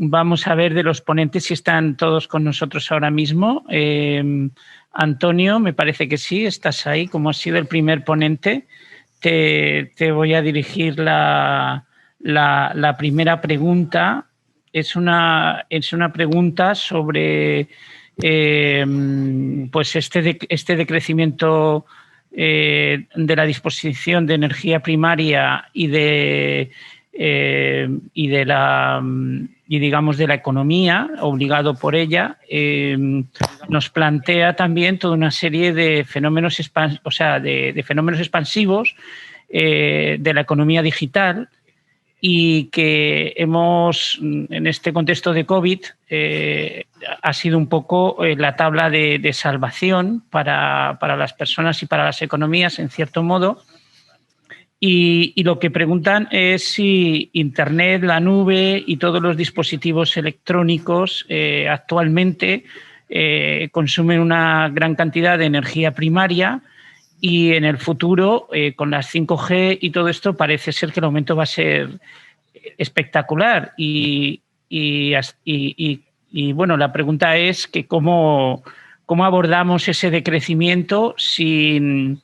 vamos a ver de los ponentes si están todos con nosotros ahora mismo. Antonio, me parece que sí, estás ahí, como has sido el primer ponente. Te voy a dirigir la primera pregunta. Es una pregunta sobre pues este decrecimiento de la disposición de energía primaria y digamos de la economía, obligado por ella, nos plantea también toda una serie de fenómenos, de fenómenos expansivos de la economía digital, y que en este contexto de COVID, ha sido un poco la tabla de salvación para las personas y para las economías, en cierto modo. Y lo que preguntan es si Internet, la nube y todos los dispositivos electrónicos actualmente consumen una gran cantidad de energía primaria, y en el futuro, con las 5G y todo esto, parece ser que el aumento va a ser espectacular. Y bueno, la pregunta es que cómo abordamos ese decrecimiento sin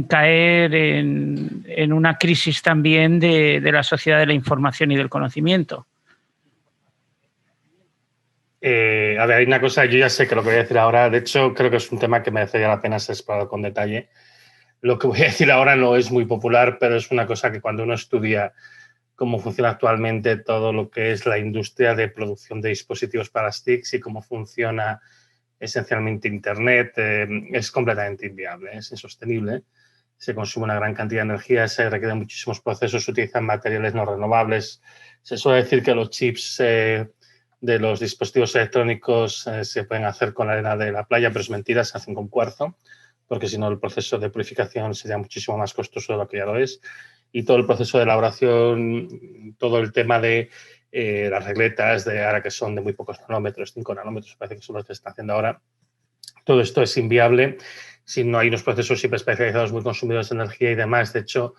caer en una crisis también de la sociedad de la información y del conocimiento. A ver, hay una cosa, yo ya sé que lo que voy a decir ahora, de hecho, creo que es un tema que merecería la pena ser explorado con detalle. Lo que voy a decir ahora no es muy popular, pero es una cosa que cuando uno estudia cómo funciona actualmente todo lo que es la industria de producción de dispositivos para las TICs y cómo funciona esencialmente Internet, es completamente inviable, es insostenible. Se consume una gran cantidad de energía, se requieren muchísimos procesos, se utilizan materiales no renovables. Se suele decir que los chips de los dispositivos electrónicos se pueden hacer con la arena de la playa, pero es mentira, se hacen con cuarzo, porque si no el proceso de purificación sería muchísimo más costoso de lo que ya lo es. Y todo el proceso de elaboración, todo el tema de las regletas, de ahora que son de muy pocos nanómetros, 5 nanómetros, parece que son los que se están haciendo ahora, todo esto es inviable si no hay unos procesos hiperespecializados muy consumidores de energía y demás. De hecho,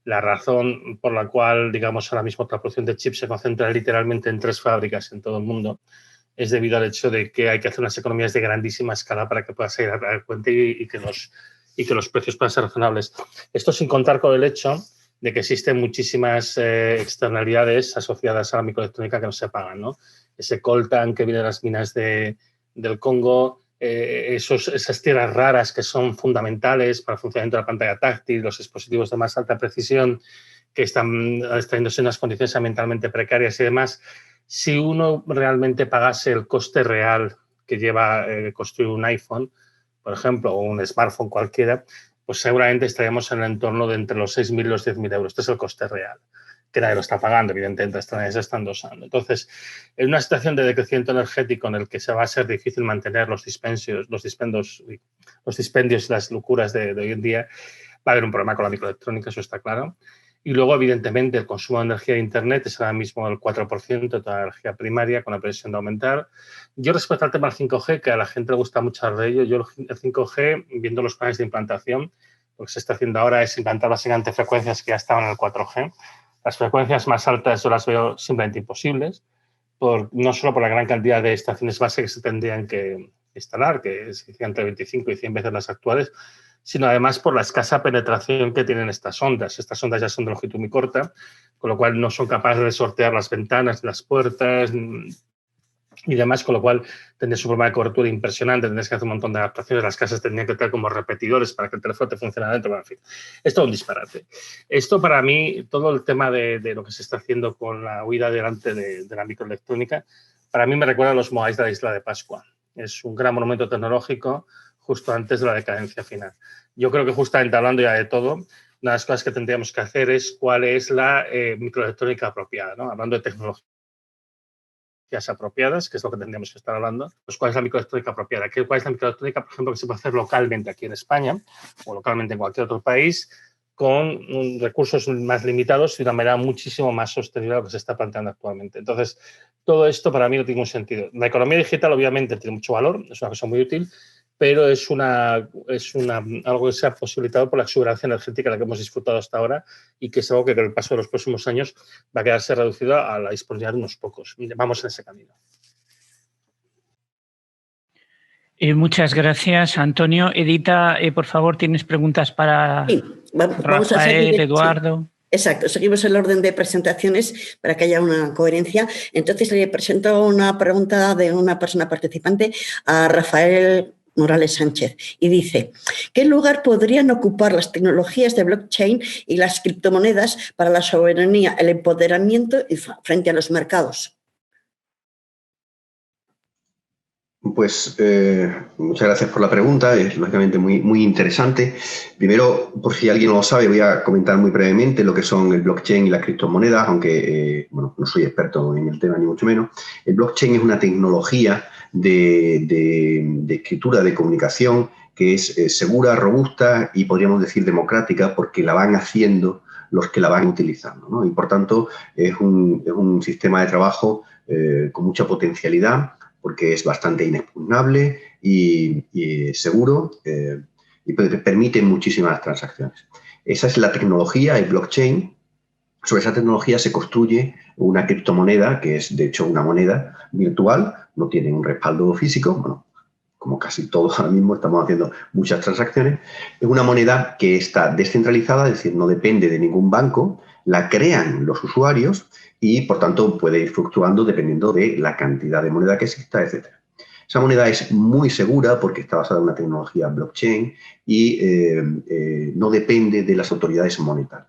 la razón por la cual, digamos, ahora mismo la producción de chips se concentra literalmente en 3 fábricas en todo el mundo es debido al hecho de que hay que hacer unas economías de grandísima escala para que pueda salir a cuenta y que los precios puedan ser razonables. Esto sin contar con el hecho de que existen muchísimas externalidades asociadas a la microelectrónica que no se pagan, ¿no? Ese coltan que viene de las minas del Congo, esas tierras raras que son fundamentales para el funcionamiento de la pantalla táctil, los dispositivos de más alta precisión que están extrayéndose en unas condiciones ambientalmente precarias y demás. Si uno realmente pagase el coste real que lleva construir un iPhone, por ejemplo, o un smartphone cualquiera, pues seguramente estaríamos en el entorno de entre los 6.000 y los 10.000 euros. Este es el coste real, que nadie lo está pagando, evidentemente, nadie se está endosando. Entonces, en una situación de decrecimiento energético en el que se va a ser difícil mantener los dispendios y las locuras de hoy en día, va a haber un problema con la microelectrónica, eso está claro. Y luego, evidentemente, el consumo de energía de Internet es ahora mismo el 4% de toda la energía primaria, con la previsión de aumentar. Yo, respecto al tema del 5G, que a la gente le gusta mucho hablar de ello, yo el 5G, viendo los planes de implantación, lo que se está haciendo ahora es implantar básicamente frecuencias que ya estaban en el 4G. Las frecuencias más altas yo las veo simplemente imposibles, no solo por la gran cantidad de estaciones base que se tendrían que instalar, que es entre 25 y 100 veces las actuales, sino además por la escasa penetración que tienen estas ondas. Estas ondas ya son de longitud muy corta, con lo cual no son capaces de sortear las ventanas, las puertas y demás, con lo cual tendrías un problema de cobertura impresionante, tendrías que hacer un montón de adaptaciones, las casas tendrían que tener como repetidores para que el teléfono te funcionara dentro, en fin. Esto es un disparate. Esto para mí, todo el tema de lo que se está haciendo con la huida delante de la microelectrónica, para mí me recuerda a los Moais de la Isla de Pascua. Es un gran monumento tecnológico justo antes de la decadencia final. Yo creo que justamente hablando ya de todo, una de las cosas que tendríamos que hacer es cuál es la microelectrónica apropiada, ¿no? Hablando de tecnologías apropiadas, que es lo que tendríamos que estar hablando, pues cuál es la microelectrónica apropiada. ¿Cuál es la microelectrónica, por ejemplo, que se puede hacer localmente aquí en España o localmente en cualquier otro país con recursos más limitados y de una manera muchísimo más sostenible a lo que se está planteando actualmente? Entonces, todo esto para mí no tiene un sentido. La economía digital obviamente tiene mucho valor, es una cosa muy útil, pero es algo que se ha posibilitado por la exuberancia energética de la que hemos disfrutado hasta ahora y que es algo que con el paso de los próximos años va a quedarse reducido a la disponibilidad de unos pocos. Vamos en ese camino. Muchas gracias, Antonio. Edita, por favor, ¿tienes preguntas para vamos Rafael, a seguir, Eduardo? Sí. Exacto, seguimos el orden de presentaciones para que haya una coherencia. Entonces le presento una pregunta de una persona participante a Rafael Morales Sánchez y dice: ¿qué lugar podrían ocupar las tecnologías de blockchain y las criptomonedas para la soberanía, el empoderamiento y frente a los mercados? Pues muchas gracias por la pregunta, es lógicamente muy interesante. Primero, por si alguien no lo sabe, voy a comentar muy brevemente lo que son el blockchain y las criptomonedas, aunque bueno, no soy experto en el tema ni mucho menos. El blockchain es una tecnología de escritura, de comunicación, que es segura, robusta y podríamos decir democrática, porque la van haciendo los que la van utilizando, ¿no? Y por tanto es un sistema de trabajo con mucha potencialidad, porque es bastante inexpugnable y seguro y permite muchísimas transacciones. Esa es la tecnología, el blockchain. Sobre esa tecnología se construye una criptomoneda, que es de hecho una moneda virtual, no tiene un respaldo físico, bueno, como casi todos ahora mismo estamos haciendo muchas transacciones. Es una moneda que está descentralizada, es decir, no depende de ningún banco, la crean los usuarios y, por tanto, puede ir fluctuando dependiendo de la cantidad de moneda que exista, etc. Esa moneda es muy segura porque está basada en una tecnología blockchain y no depende de las autoridades monetarias.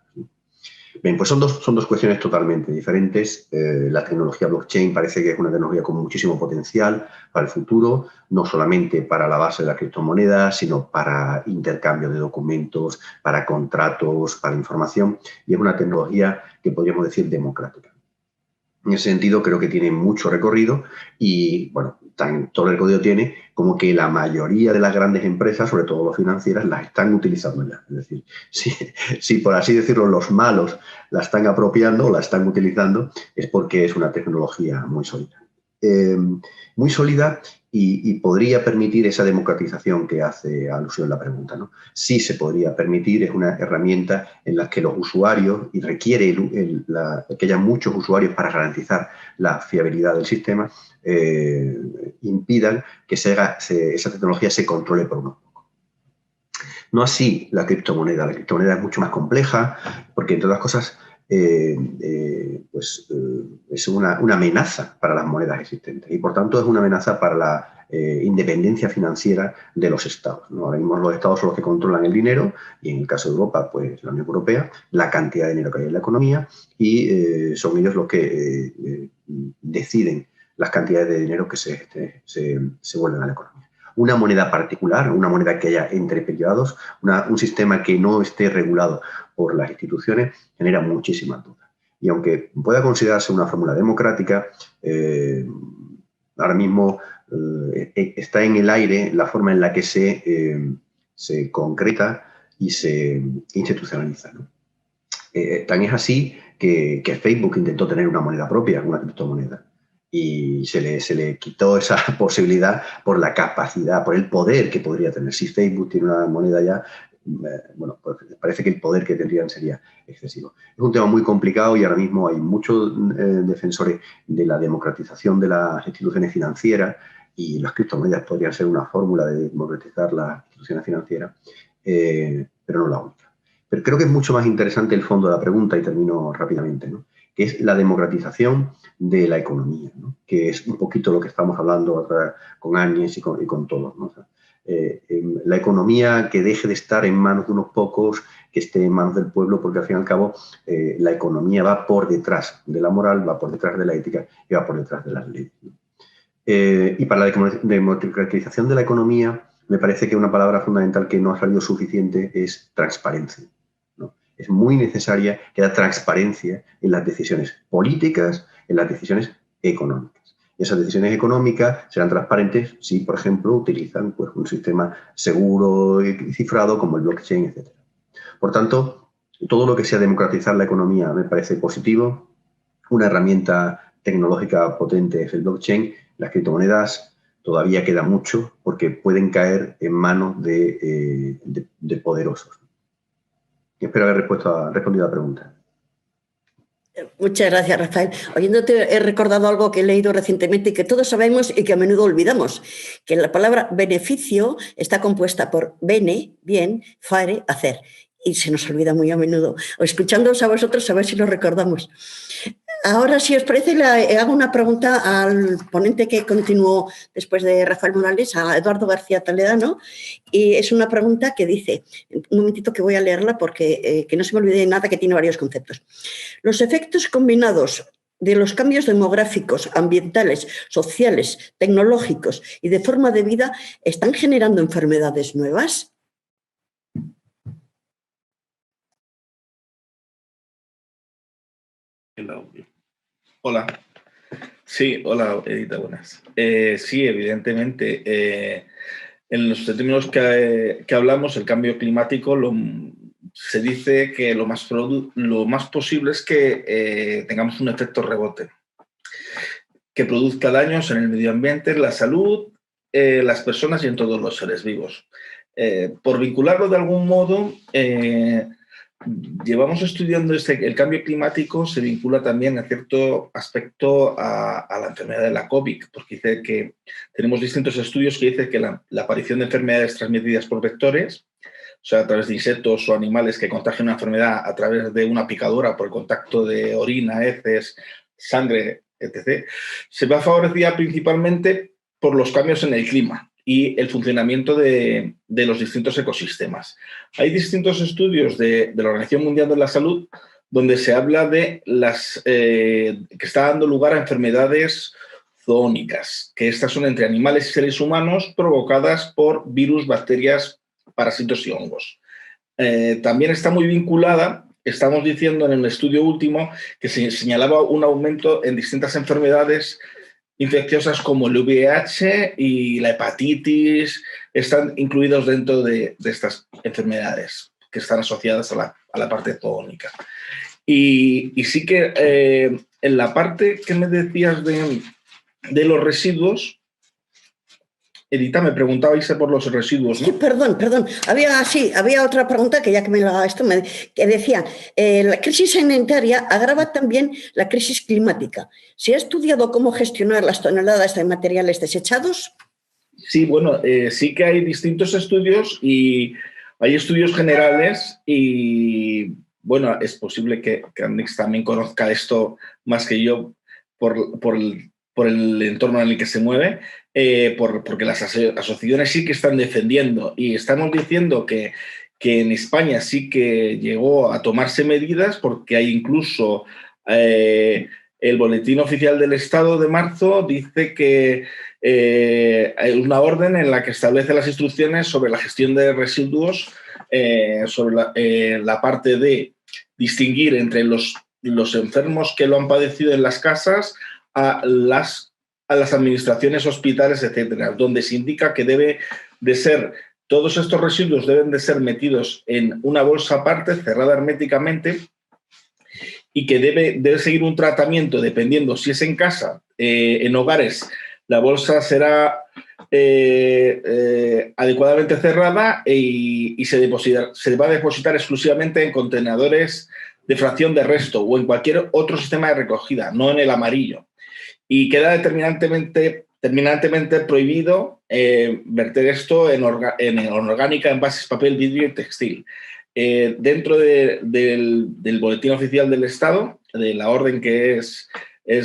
Bien, pues son dos cuestiones totalmente diferentes. La tecnología blockchain parece que es una tecnología con muchísimo potencial para el futuro, no solamente para la base de la criptomoneda, sino para intercambio de documentos, para contratos, para información, y es una tecnología que podríamos decir democrática. En ese sentido, creo que tiene mucho recorrido y, bueno, todo el recorrido tiene como que la mayoría de las grandes empresas, sobre todo las financieras, las están utilizando ya. Es decir, si por así decirlo los malos la están apropiando o la están utilizando, es porque es una tecnología muy sólida. Muy sólida y podría permitir esa democratización que hace alusión la pregunta, ¿no? Sí se podría permitir, es una herramienta en la que los usuarios, y requiere que haya muchos usuarios para garantizar la fiabilidad del sistema, impidan que esa tecnología se controle por unos pocos. No así la criptomoneda. La criptomoneda es mucho más compleja porque, entre otras cosas, es una amenaza para las monedas existentes y, por tanto, es una amenaza para la independencia financiera de los estados, ¿no? Ahora mismo los estados son los que controlan el dinero y, en el caso de Europa, pues la Unión Europea, la cantidad de dinero que hay en la economía y son ellos los que deciden las cantidades de dinero que se vuelven a la economía. Una moneda particular, una moneda que haya entre privados, un sistema que no esté regulado por las instituciones, genera muchísimas dudas. Y aunque pueda considerarse una fórmula democrática, ahora mismo está en el aire la forma en la que se concreta y se institucionaliza, ¿no? Tan es así que Facebook intentó tener una moneda propia, una criptomoneda, y se le quitó esa posibilidad por la capacidad, por el poder que podría tener. Si Facebook tiene una moneda ya, bueno, pues parece que el poder que tendrían sería excesivo. Es un tema muy complicado y ahora mismo hay muchos defensores de la democratización de las instituciones financieras y las criptomonedas podrían ser una fórmula de democratizar las instituciones financieras, pero no la única. Pero creo que es mucho más interesante el fondo de la pregunta y termino rápidamente, ¿no? Que es la democratización de la economía, ¿no? Que es un poquito lo que estamos hablando con Áñez y con todos, ¿no? O sea, la economía que deje de estar en manos de unos pocos, que esté en manos del pueblo, porque al fin y al cabo la economía va por detrás de la moral, va por detrás de la ética y va por detrás de las leyes, ¿no? Y para la democratización de la economía me parece que una palabra fundamental que no ha salido suficiente es transparencia, ¿no? Es muy necesaria que haya transparencia en las decisiones políticas, en las decisiones económicas. Y esas decisiones económicas serán transparentes si, por ejemplo, utilizan pues, un sistema seguro y cifrado como el blockchain, etc. Por tanto, todo lo que sea democratizar la economía me parece positivo. Una herramienta tecnológica potente es el blockchain. Las criptomonedas todavía queda mucho porque pueden caer en manos de poderosos. Espero haber respondido a la pregunta. Muchas gracias, Rafael. Oyéndote he recordado algo que he leído recientemente y que todos sabemos y que a menudo olvidamos, que la palabra beneficio está compuesta por bene, bien, fare, hacer. Y se nos olvida muy a menudo. Escuchándoos a vosotros, a ver si lo recordamos. Ahora, si os parece, le hago una pregunta al ponente que continuó después de Rafael Morales, a Eduardo García Toledano, y es una pregunta que dice, un momentito que voy a leerla porque que no se me olvide nada, que tiene varios conceptos. Los efectos combinados de los cambios demográficos, ambientales, sociales, tecnológicos y de forma de vida están generando enfermedades nuevas. Hola. Sí, hola, Edita, buenas. Sí, evidentemente, en los términos que hablamos, el cambio climático, se dice que lo más posible es que tengamos un efecto rebote, que produzca daños en el medio ambiente, en la salud, las personas y en todos los seres vivos. Por vincularlo de algún modo, llevamos estudiando el cambio climático, se vincula también en cierto aspecto a la enfermedad de la COVID, porque dice que tenemos distintos estudios que dicen que la aparición de enfermedades transmitidas por vectores, o sea, a través de insectos o animales que contagian una enfermedad a través de una picadura por el contacto de orina, heces, sangre, etc., se va favorecida principalmente por los cambios en el clima y el funcionamiento de los distintos ecosistemas. Hay distintos estudios de la Organización Mundial de la Salud donde se habla de que está dando lugar a enfermedades zoónicas, que estas son entre animales y seres humanos provocadas por virus, bacterias, parásitos y hongos. También está muy vinculada, estamos diciendo en el estudio último, que se señalaba un aumento en distintas enfermedades infecciosas como el VIH y la hepatitis, están incluidos dentro de estas enfermedades que están asociadas a la parte zoónica. Y sí que en la parte que me decías de los residuos, Edita, me preguntabais por los residuos, ¿no? Sí, perdón. Había otra pregunta que ya que me lo haga esto, que decía, la crisis sanitaria agrava también la crisis climática. ¿Se ha estudiado cómo gestionar las toneladas de materiales desechados? Sí, bueno, sí que hay distintos estudios y hay estudios generales y, bueno, es posible que Andrés también conozca esto más que yo por el entorno en el que se mueve, porque las asociaciones sí que están defendiendo y estamos diciendo que en España sí que llegó a tomarse medidas porque hay incluso el Boletín Oficial del Estado de marzo dice que hay una orden en la que establece las instrucciones sobre la gestión de residuos, sobre la parte de distinguir entre los enfermos que lo han padecido en las casas a las administraciones, hospitales, etcétera, donde se indica que debe de ser, todos estos residuos deben de ser metidos en una bolsa aparte, cerrada herméticamente, y que debe seguir un tratamiento dependiendo si es en casa, en hogares, la bolsa será adecuadamente cerrada y se va a depositar exclusivamente en contenedores de fracción de resto o en cualquier otro sistema de recogida, no en el amarillo. Y queda terminantemente prohibido verter esto en orgánica, envases, papel, vidrio y textil. Dentro del Boletín Oficial del Estado, de la orden que es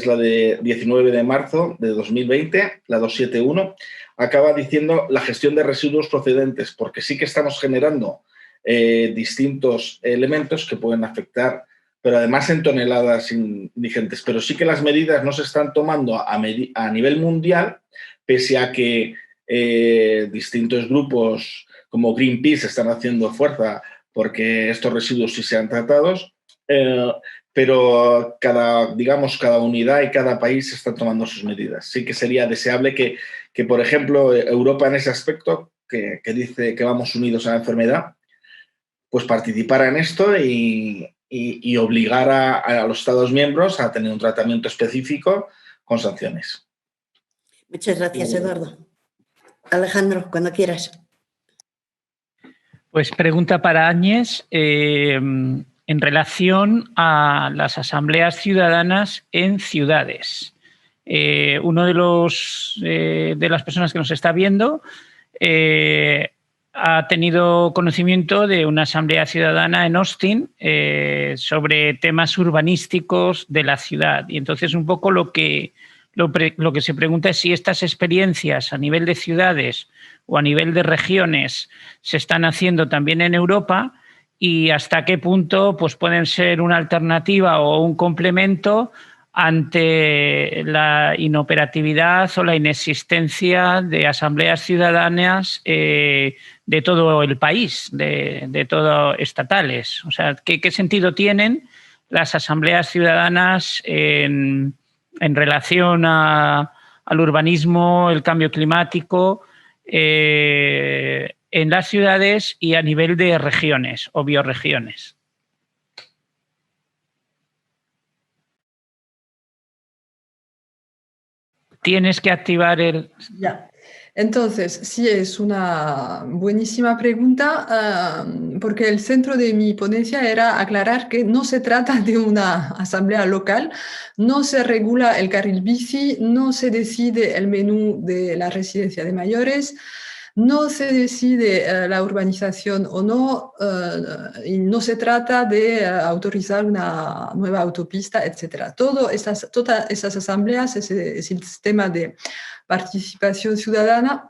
la de 19 de marzo de 2020, la 271, acaba diciendo la gestión de residuos procedentes, porque sí que estamos generando distintos elementos que pueden afectar, pero además en toneladas indigentes. Pero sí que las medidas no se están tomando a nivel mundial, pese a que distintos grupos como Greenpeace están haciendo fuerza porque estos residuos sí sean tratados, pero cada unidad y cada país está tomando sus medidas. Sí que sería deseable que por ejemplo, Europa en ese aspecto, que dice que vamos unidos a la enfermedad, pues participara en esto y obligar a los Estados miembros a tener un tratamiento específico con sanciones. Muchas gracias, Eduardo. Alejandro, cuando quieras. Pues pregunta para Áñez en relación a las asambleas ciudadanas en ciudades. Uno de las personas que nos está viendo ha tenido conocimiento de una asamblea ciudadana en Austin sobre temas urbanísticos de la ciudad. Y entonces un poco lo que se pregunta es si estas experiencias a nivel de ciudades o a nivel de regiones se están haciendo también en Europa y hasta qué punto pues, pueden ser una alternativa o un complemento ante la inoperatividad o la inexistencia de asambleas ciudadanas de todo el país, de todo estatales. O sea, ¿qué sentido tienen las asambleas ciudadanas en relación al urbanismo, el cambio climático en las ciudades y a nivel de regiones o bioregiones? Tienes que activar el... Ya. Entonces, sí, es una buenísima pregunta, porque el centro de mi ponencia era aclarar que no se trata de una asamblea local, no se regula el carril bici, no se decide el menú de la residencia de mayores, no se decide la urbanización o no, y no se trata de autorizar una nueva autopista, etc. Todas estas asambleas, ese sistema de participación ciudadana,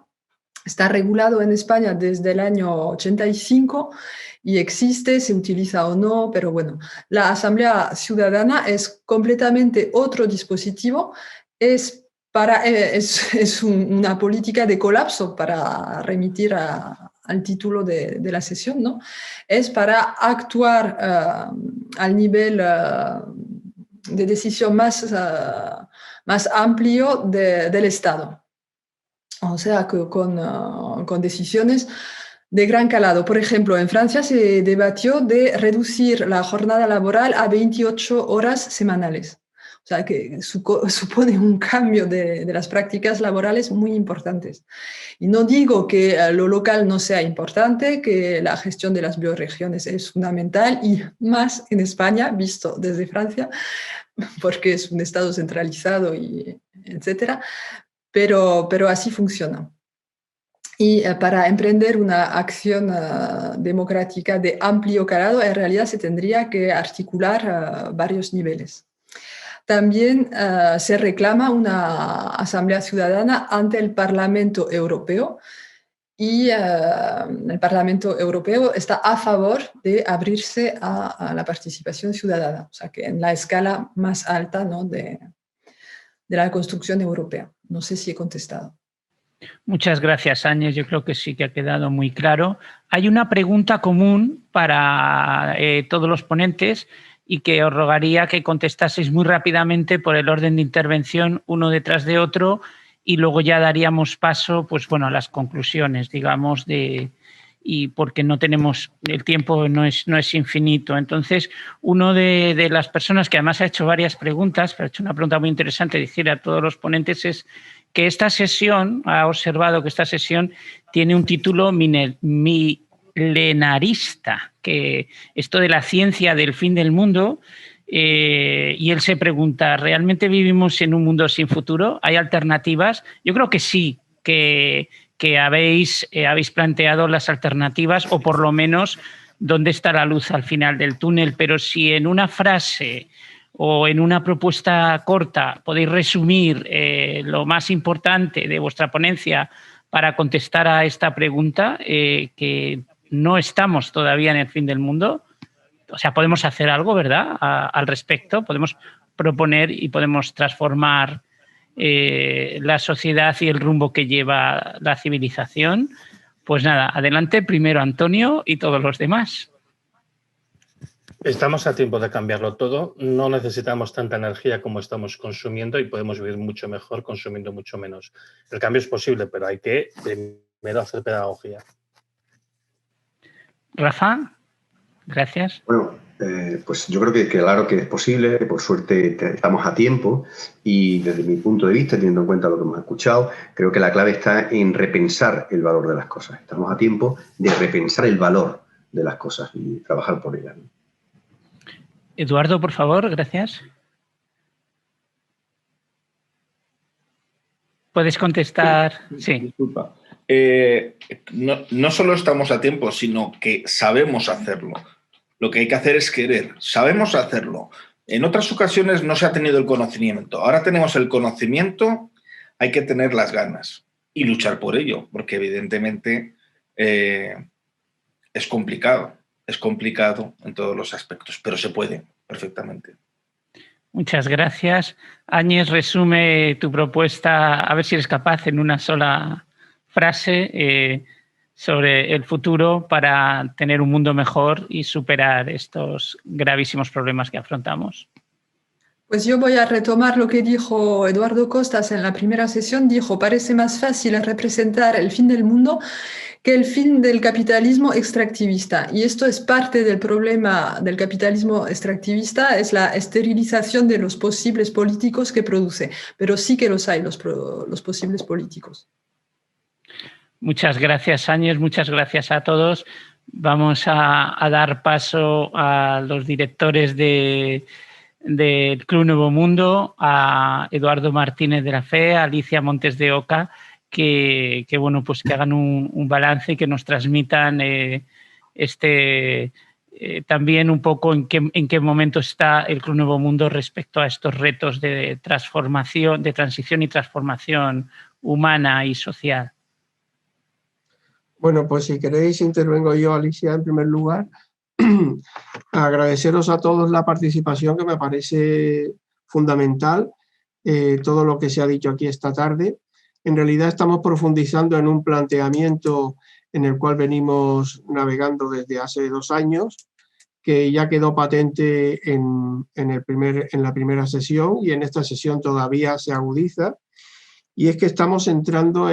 está regulado en España desde el año 85 y existe, se utiliza o no, pero bueno, la asamblea ciudadana es completamente otro dispositivo, es una política de colapso, para remitir al título de la sesión, ¿no? Es para actuar al nivel de decisión más amplio del Estado. O sea, con decisiones de gran calado. Por ejemplo, en Francia se debatió de reducir la jornada laboral a 28 horas semanales. O sea, que supone un cambio de las prácticas laborales muy importantes. Y no digo que lo local no sea importante, que la gestión de las bioregiones es fundamental, y más en España, visto desde Francia, porque es un Estado centralizado, etcétera. Pero así funciona. Y para emprender una acción democrática de amplio calado, en realidad se tendría que articular varios niveles. También se reclama una asamblea ciudadana ante el Parlamento Europeo, y el Parlamento Europeo está a favor de abrirse a la participación ciudadana, o sea que en la escala más alta, ¿no?, de la construcción europea. No sé si he contestado. Muchas gracias, Áñez. Yo creo que sí que ha quedado muy claro. Hay una pregunta común para todos los ponentes y que os rogaría que contestaseis muy rápidamente por el orden de intervención, uno detrás de otro, y luego ya daríamos paso, pues bueno, a las conclusiones, digamos, y porque no tenemos, el tiempo no es infinito. Entonces, uno de las personas que además ha hecho varias preguntas, pero ha hecho una pregunta muy interesante, decir a todos los ponentes, es que esta sesión, ha observado que esta sesión tiene un título milenarista, que esto de la ciencia del fin del mundo, y él se pregunta, ¿realmente vivimos en un mundo sin futuro? ¿Hay alternativas? Yo creo que sí, que habéis planteado las alternativas, o por lo menos dónde está la luz al final del túnel, pero si en una frase o en una propuesta corta podéis resumir lo más importante de vuestra ponencia para contestar a esta pregunta, que no estamos todavía en el fin del mundo. O sea, podemos hacer algo, ¿verdad?, al respecto. Podemos proponer y podemos transformar la sociedad y el rumbo que lleva la civilización. Pues nada, adelante, primero Antonio y todos los demás. Estamos a tiempo de cambiarlo todo. No necesitamos tanta energía como estamos consumiendo y podemos vivir mucho mejor consumiendo mucho menos. El cambio es posible, pero hay que primero hacer pedagogía. Rafa, Gracias. Bueno, pues yo creo que claro que es posible, por suerte estamos a tiempo y desde mi punto de vista, teniendo en cuenta lo que hemos escuchado, creo que la clave está en repensar el valor de las cosas. Estamos a tiempo de repensar el valor de las cosas y trabajar por ellas. Eduardo, por favor, gracias. ¿Puedes contestar? Sí. Disculpa. No solo estamos a tiempo, sino que sabemos hacerlo. Lo que hay que hacer es querer. Sabemos hacerlo. En otras ocasiones no se ha tenido el conocimiento. Ahora tenemos el conocimiento, hay que tener las ganas y luchar por ello, porque evidentemente es complicado en todos los aspectos, pero se puede perfectamente. Muchas gracias. Áñez, resume tu propuesta, a ver si eres capaz en una sola frase sobre el futuro para tener un mundo mejor y superar estos gravísimos problemas que afrontamos. Pues yo voy a retomar lo que dijo Eduardo Costas en la primera sesión. Dijo, parece más fácil representar el fin del mundo que el fin del capitalismo extractivista. Y esto es parte del problema del capitalismo extractivista, es la esterilización de los posibles políticos que produce. Pero sí que los hay, los posibles políticos. Muchas gracias, Áñez. Muchas gracias a todos. Vamos a dar paso a los directores del Club Nuevo Mundo, a Eduardo Martínez de la Fe, a Alicia Montes de Oca, que bueno, pues que hagan un balance y que nos transmitan también un poco en qué momento está el Club Nuevo Mundo respecto a estos retos de transformación, de transición y transformación humana y social. Bueno, pues si queréis intervengo yo, Alicia, en primer lugar. Agradeceros a todos la participación, que me parece fundamental, todo lo que se ha dicho aquí esta tarde. En realidad estamos profundizando en un planteamiento en el cual venimos navegando desde hace 2 años, que ya quedó patente en la primera sesión y en esta sesión todavía se agudiza. Y es que estamos entrando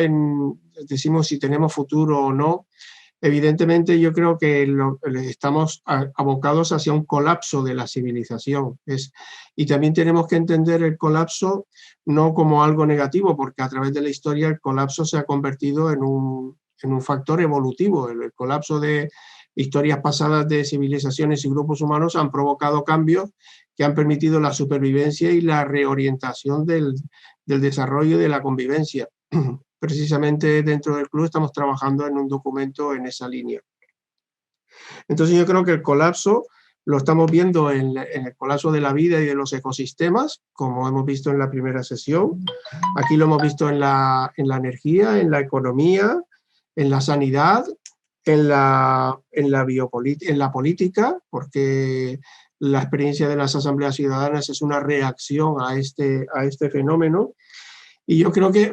decimos si tenemos futuro o no. Evidentemente yo creo que estamos abocados hacia un colapso de la civilización. Y también tenemos que entender el colapso no como algo negativo, porque a través de la historia el colapso se ha convertido en un factor evolutivo. El colapso de historias pasadas de civilizaciones y grupos humanos han provocado cambios que han permitido la supervivencia y la reorientación del desarrollo de la convivencia. Precisamente dentro del club estamos trabajando en un documento en esa línea. Entonces yo creo que el colapso lo estamos viendo en el colapso de la vida y de los ecosistemas, como hemos visto en la primera sesión. Aquí lo hemos visto en la energía, en la economía, en la sanidad, en la política, porque la experiencia de las asambleas ciudadanas es una reacción a este fenómeno. Y yo creo que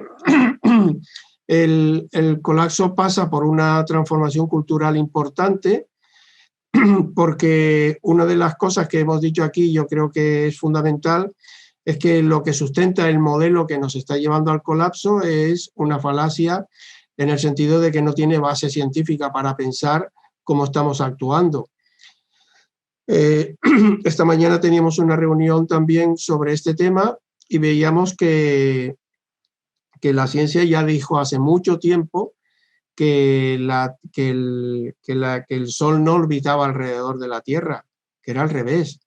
el colapso pasa por una transformación cultural importante, porque una de las cosas que hemos dicho aquí, yo creo que es fundamental, es que lo que sustenta el modelo que nos está llevando al colapso es una falacia, en el sentido de que no tiene base científica para pensar cómo estamos actuando. Esta mañana teníamos una reunión también sobre este tema y veíamos que la ciencia ya dijo hace mucho tiempo que el Sol no orbitaba alrededor de la Tierra, que era al revés.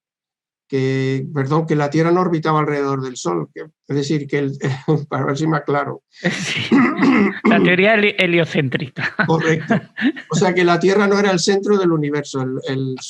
Que la Tierra no orbitaba alrededor del Sol. Es decir, para ver si me aclaro. Sí. La teoría heliocéntrica. Correcto. O sea, que la Tierra no era el centro del universo.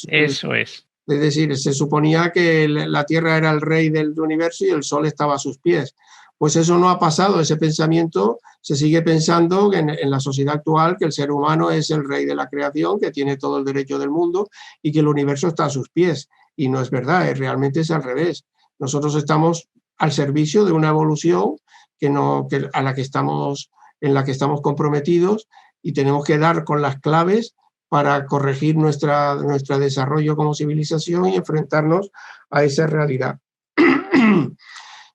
Eso es. Es decir, se suponía que la Tierra era el rey del universo y el Sol estaba a sus pies. Pues eso no ha pasado, ese pensamiento se sigue pensando en la sociedad actual, que el ser humano es el rey de la creación, que tiene todo el derecho del mundo y que el universo está a sus pies. Y no es verdad, realmente es al revés. Nosotros estamos al servicio de una evolución en la que estamos comprometidos y tenemos que dar con las claves para corregir nuestro desarrollo como civilización y enfrentarnos a esa realidad.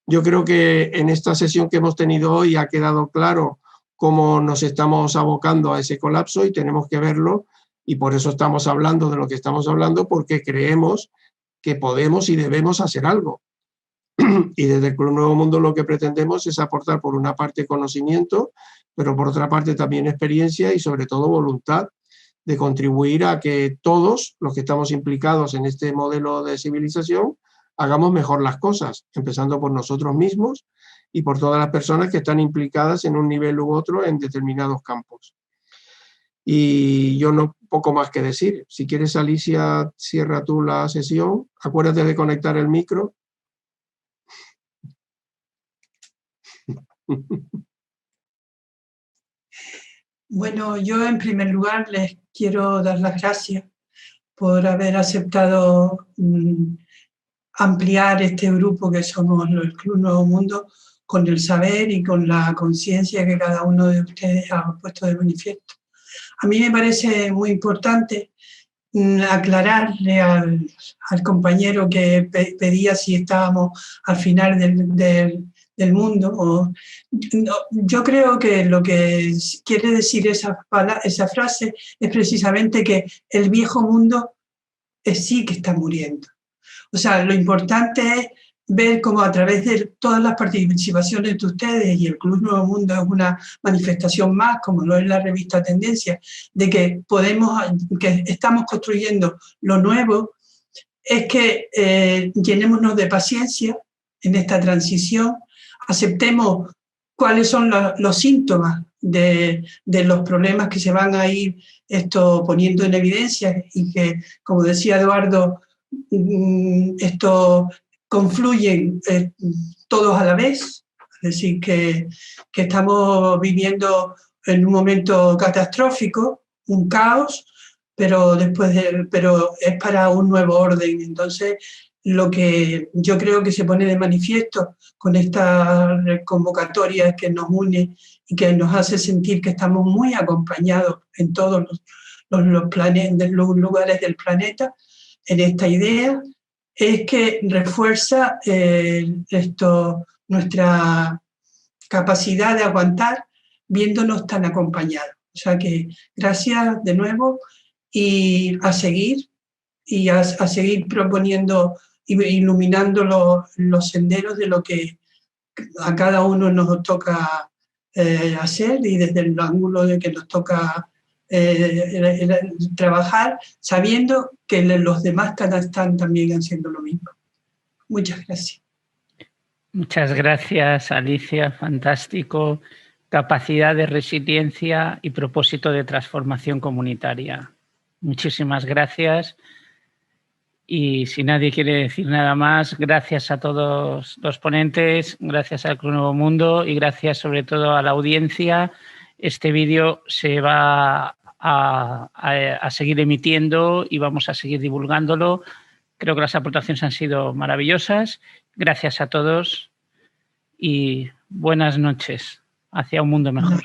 Yo creo que en esta sesión que hemos tenido hoy ha quedado claro cómo nos estamos abocando a ese colapso y tenemos que verlo Y por eso estamos hablando de lo que estamos hablando, porque creemos que podemos y debemos hacer algo. Y desde el Club Nuevo Mundo lo que pretendemos es aportar por una parte conocimiento, pero por otra parte también experiencia y sobre todo voluntad de contribuir a que todos los que estamos implicados en este modelo de civilización hagamos mejor las cosas, empezando por nosotros mismos y por todas las personas que están implicadas en un nivel u otro en determinados campos. Y yo no poco más que decir. Si quieres, Alicia, cierra tú la sesión. Acuérdate de conectar el micro. Bueno, yo en primer lugar les quiero dar las gracias por haber aceptado ampliar este grupo que somos el Club Nuevo Mundo con el saber y con la conciencia que cada uno de ustedes ha puesto de manifiesto. A mí me parece muy importante aclararle al compañero que pedía si estábamos al final del mundo. Yo creo que lo que quiere decir esa frase es precisamente que el viejo mundo sí que está muriendo. O sea, lo importante es ver cómo a través de todas las participaciones de ustedes, y el Club Nuevo Mundo es una manifestación más, como lo es la revista Tendencia, de que estamos construyendo lo nuevo, es que llenémonos de paciencia en esta transición, aceptemos cuáles son los síntomas de los problemas que se van a ir poniendo en evidencia y que, como decía Eduardo, esto confluyen todos a la vez, es decir, que estamos viviendo en un momento catastrófico, un caos, pero es para un nuevo orden. Entonces, lo que yo creo que se pone de manifiesto con esta convocatoria que nos une y que nos hace sentir que estamos muy acompañados en todos los lugares del planeta en esta idea, es que refuerza nuestra capacidad de aguantar viéndonos tan acompañados. O sea que gracias de nuevo y a seguir proponiendo e iluminando los senderos de lo que a cada uno nos toca hacer, y desde el ángulo de que nos toca trabajar, sabiendo que los demás están también haciendo lo mismo. Muchas gracias. Muchas gracias, Alicia. Fantástico. Capacidad de resiliencia y propósito de transformación comunitaria. Muchísimas gracias. Y si nadie quiere decir nada más, gracias a todos los ponentes, gracias al Club Nuevo Mundo y gracias sobre todo a la audiencia. Este vídeo se va a seguir emitiendo y vamos a seguir divulgándolo. Creo que las aportaciones han sido maravillosas. Gracias a todos y buenas noches. Hacia un mundo mejor.